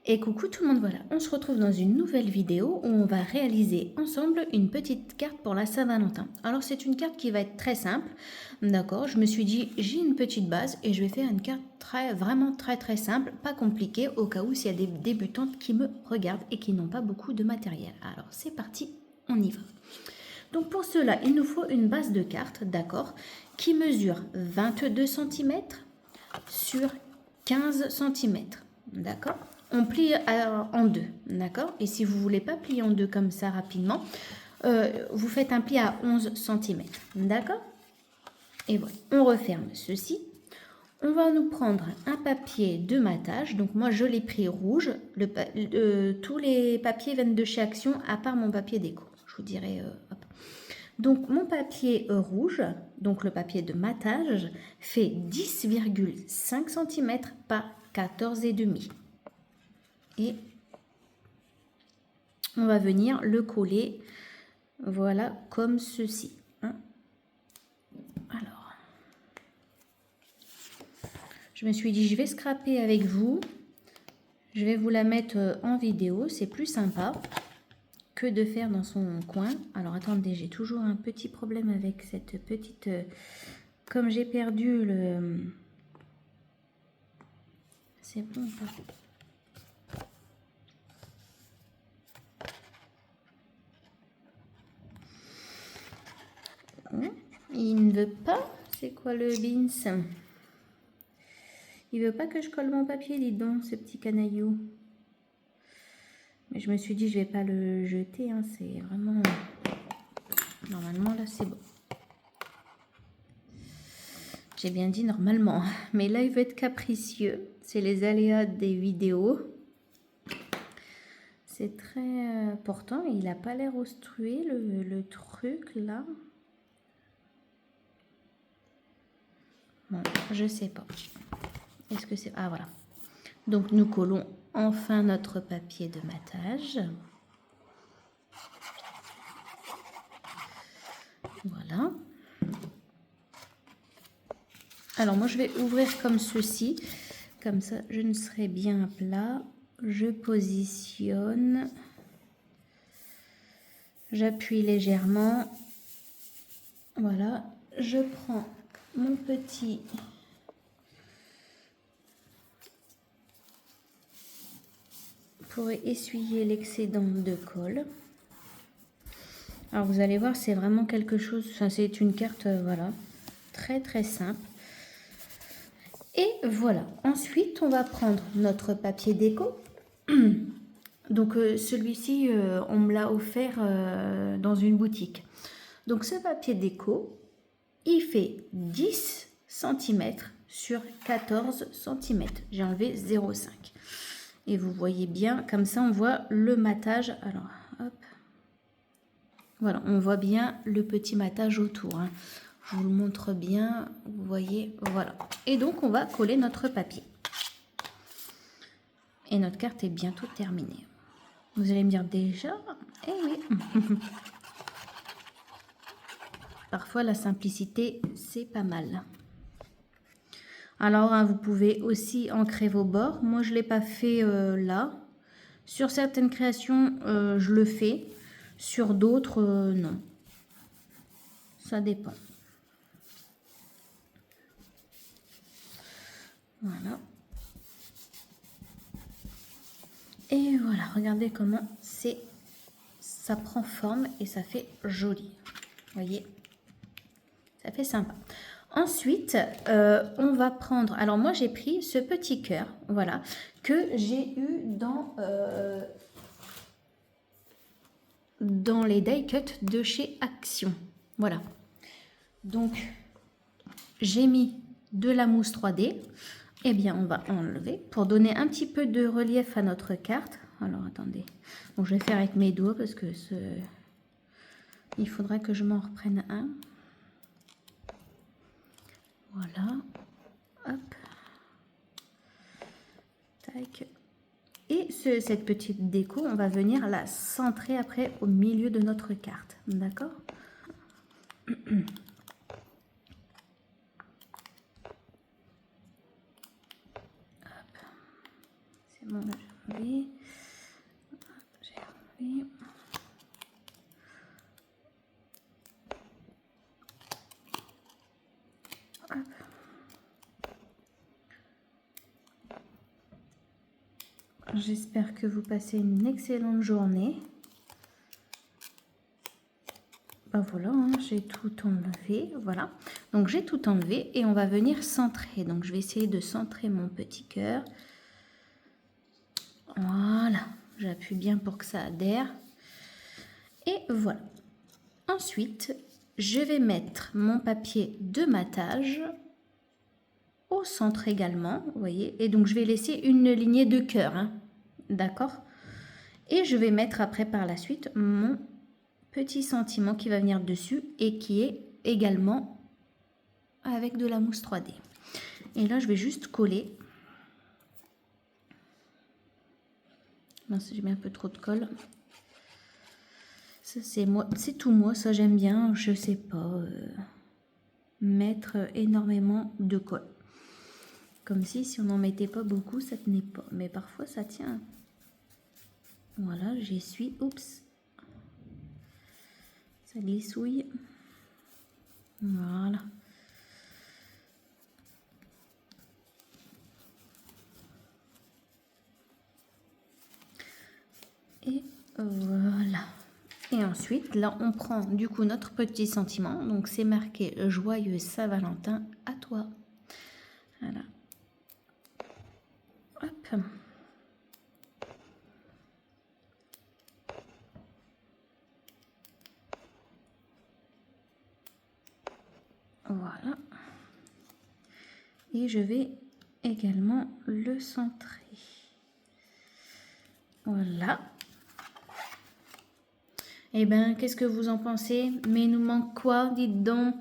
Et coucou tout le monde, voilà, on se retrouve dans une nouvelle vidéo où on va réaliser ensemble une petite carte pour la Saint-Valentin. Alors c'est une carte qui va être très simple, d'accord? Je me suis dit, j'ai une petite base et je vais faire une carte vraiment très simple, pas compliquée, au cas où s'il y a des débutantes qui me regardent et qui n'ont pas beaucoup de matériel. Alors c'est parti, on y va. Donc pour cela, il nous faut une base de carte, d'accord, qui mesure 22 cm sur 15 cm, d'accord? On plie en deux, d'accord? Et si vous ne voulez pas plier en deux comme ça rapidement, vous faites un pli à 11 cm, d'accord? Et voilà, on referme ceci. On va nous prendre un papier de matage. Donc moi, je l'ai pris rouge. Tous les papiers viennent de chez Action, à part mon papier déco. Je vous dirai, hop. Donc mon papier rouge, donc le papier de matage, fait 10,5 cm par 14,5. Et on va venir le coller, voilà, comme ceci. Alors, je me suis dit, je vais scraper avec vous. Je vais vous la mettre en vidéo, c'est plus sympa que de faire dans son coin. Alors attendez, j'ai toujours un petit problème avec cette petite... comme j'ai perdu le... C'est bon ça. Il ne veut pas. C'est quoi le beans? Il veut pas que je colle mon papier, dis donc, ce petit canaillou. Mais je me suis dit, je vais pas le jeter, hein, c'est vraiment... Normalement, là, c'est bon. J'ai bien dit normalement, mais là, il veut être capricieux. C'est les aléas des vidéos. C'est très... pourtant, il n'a pas l'air obstrué, le truc, là. Bon, je sais pas. Est-ce que c'est... Ah, voilà. Donc, nous collons enfin notre papier de matage. Voilà. Alors, moi, je vais ouvrir comme ceci. Comme ça, je ne serai bien plat. Je positionne. J'appuie légèrement. Voilà. Je prends mon petit... pour essuyer l'excédent de colle. Alors vous allez voir, c'est vraiment quelque chose, enfin c'est une carte, voilà, très simple. Et voilà, ensuite on va prendre notre papier déco. Donc celui-ci, on me l'a offert dans une boutique. Donc ce papier déco, il fait 10 cm sur 14 cm. J'ai enlevé 0,5. Et vous voyez bien, comme ça on voit le matage. Alors, hop. Voilà, on voit bien le petit matage autour. Hein. Je vous le montre bien, vous voyez, voilà. Et donc, on va coller notre papier. Et notre carte est bientôt terminée. Vous allez me dire déjà, eh oui. Parfois, la simplicité, c'est pas mal. Alors, hein, vous pouvez aussi ancrer vos bords. Moi, je ne l'ai pas fait là. Sur certaines créations, je le fais. Sur d'autres, non. Ça dépend. Voilà. Et voilà, regardez comment ça prend forme et ça fait joli. Vous voyez, ça fait sympa. Ensuite, on va prendre... Alors moi, j'ai pris ce petit cœur, voilà, que j'ai eu dans les die cut de chez Action. Voilà. Donc, j'ai mis de la mousse 3D. Eh bien, on va enlever pour donner un petit peu de relief à notre carte. Alors, attendez. Bon, je vais faire avec mes doigts parce que il faudra que je m'en reprenne un. Voilà. Hop. Tac. Et cette petite déco, on va venir la centrer après au milieu de notre carte. D'accord ? C'est bon, enlevé. J'ai enlevé. Hop. J'espère que vous passez une excellente journée. Ben voilà, hein, j'ai tout enlevé, voilà. Donc j'ai tout enlevé et on va venir centrer. Donc je vais essayer de centrer mon petit cœur. Voilà, j'appuie bien pour que ça adhère. Et voilà. Ensuite, je vais mettre mon papier de matage au centre également, vous voyez. Et donc je vais laisser une lignée de cœur, hein, d'accord? Et je vais mettre après par la suite mon petit sentiment qui va venir dessus et qui est également avec de la mousse 3D. Et là, je vais juste coller. Mince, j'ai mis un peu trop de colle. Ça, c'est moi, c'est tout moi, ça j'aime bien, je sais pas, mettre énormément de colle. Comme si on n'en mettait pas beaucoup, ça tenait pas. Mais parfois, ça tient. Voilà, j'essuie. Oups. Ça glissouille. Voilà. Et voilà. Et ensuite, là, on prend du coup notre petit sentiment. Donc, c'est marqué « Joyeux Saint-Valentin à toi ». Voilà. Hop. Voilà. Et je vais également le centrer. Voilà. Eh bien, qu'est-ce que vous en pensez? Mais il nous manque quoi? Dites donc.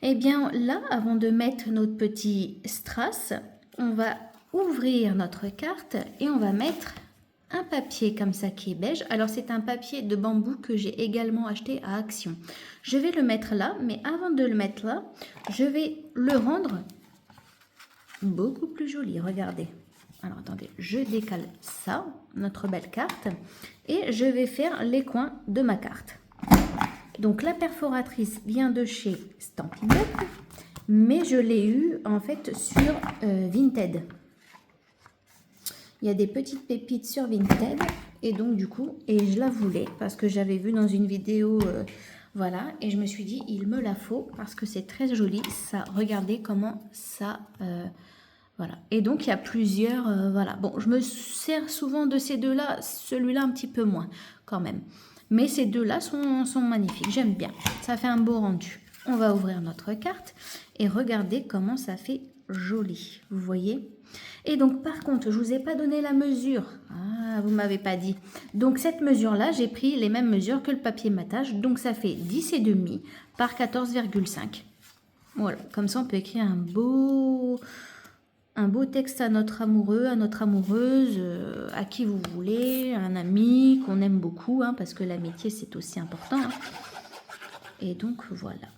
Eh bien, là, avant de mettre notre petit strass, on va ouvrir notre carte et on va mettre un papier comme ça qui est beige. Alors, c'est un papier de bambou que j'ai également acheté à Action. Je vais le mettre là, mais avant de le mettre là, je vais le rendre beaucoup plus joli. Regardez. Alors, attendez, je décale ça, notre belle carte, et je vais faire les coins de ma carte. Donc, la perforatrice vient de chez Stampin' Up, mais je l'ai eu en fait sur Vinted. Il y a des petites pépites sur Vinted, et donc du coup, et je la voulais parce que j'avais vu dans une vidéo, voilà, et je me suis dit, il me la faut parce que c'est très joli. Ça, regardez comment ça... voilà. Et donc, il y a plusieurs... voilà. Bon, je me sers souvent de ces deux-là. Celui-là, un petit peu moins, quand même. Mais ces deux-là sont magnifiques. J'aime bien. Ça fait un beau rendu. On va ouvrir notre carte. Et regardez comment ça fait joli. Vous voyez? Et donc, par contre, je ne vous ai pas donné la mesure. Ah, vous ne m'avez pas dit. Donc, cette mesure-là, j'ai pris les mêmes mesures que le papier matage. Donc, ça fait 10,5 par 14,5. Voilà. Comme ça, on peut écrire un beau texte à notre amoureux, à notre amoureuse, à qui vous voulez, un ami qu'on aime beaucoup, hein, parce que l'amitié c'est aussi important. Hein. Et donc voilà.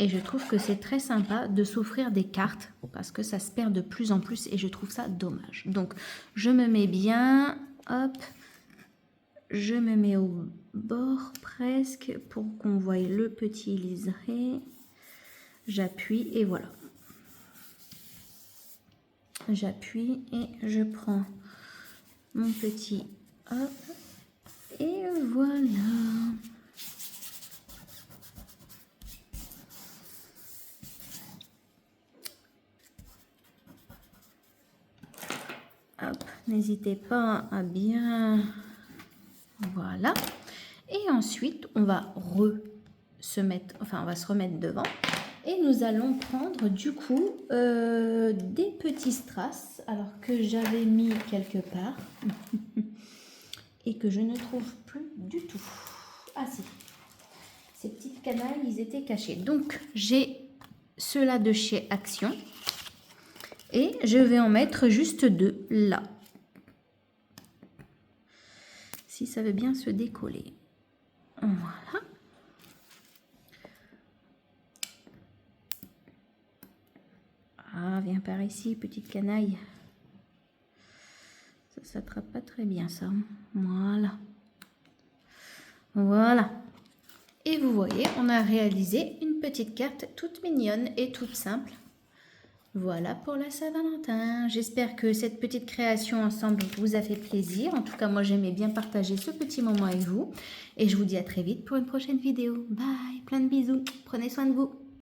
Et je trouve que c'est très sympa de s'offrir des cartes, parce que ça se perd de plus en plus et je trouve ça dommage. Donc je me mets bien, hop, je me mets au bord presque pour qu'on voie le petit liseré. J'appuie et voilà. J'appuie et je prends mon petit hop et voilà. Hop, n'hésitez pas à bien... Voilà. Et ensuite, on va se remettre devant. Et nous allons prendre du coup des petits strass, alors que j'avais mis quelque part et que je ne trouve plus du tout. Ah si, ces petites canailles, ils étaient cachés. Donc j'ai ceux-là de chez Action et je vais en mettre juste 2 là. Si ça veut bien se décoller. Voilà. Ah, viens par ici, petite canaille. Ça s'attrape pas très bien ça. Voilà. Voilà. Et vous voyez, on a réalisé une petite carte toute mignonne et toute simple. Voilà pour la Saint-Valentin. J'espère que cette petite création ensemble vous a fait plaisir. En tout cas, moi, j'aimais bien partager ce petit moment avec vous. Et je vous dis à très vite pour une prochaine vidéo. Bye, plein de bisous. Prenez soin de vous.